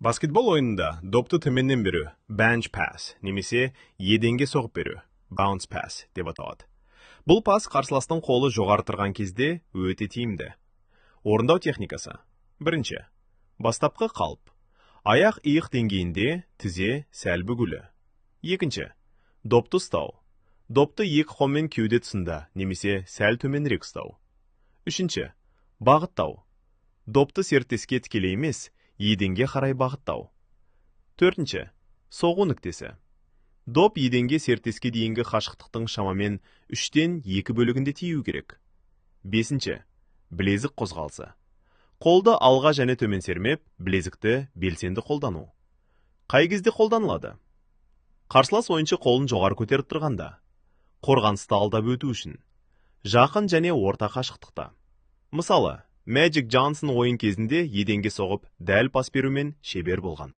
Баскетбол ойынында допты төменнен беру, bench pass, немесе еденге соғып беру, bounce pass деп аталады. Бұл пас қарсыластың қолы жоғары тұрған кезде өте тиімді. Орындау техникасы. Бірінші. Бастапқы қалып. Аяқ иық деңгейінде, тізе сәл бүгулі. Екінші. Допты ұстау. Допты екі қолмен кеуде тұсында, немесе сәл төменірек ұстау. Үшінші. Бағыттау. Допты серіктеске тікелей емес, еденге қарай бағыттау. Төртінші. Соғу нүктесі. Доп еденге серіктеске дейінгі қашықтықтың шамамен 3-тен 2 бөлігінде тиюі керек. Бесінші. Білезік қозғалысы. Қолды алға және төмен сермеп, білезікті белсенді қолдану. Қай кезде қолданылады? Қарсылас ойыншы қолын жоғары көтеріп тұрғанда. Қорғанысты алдап өту үшін. Жақын және орта қашықтықта. Мысалы, Magic Johnson ойын кезінде еденге соғып, дәл пас берумен шебер болған.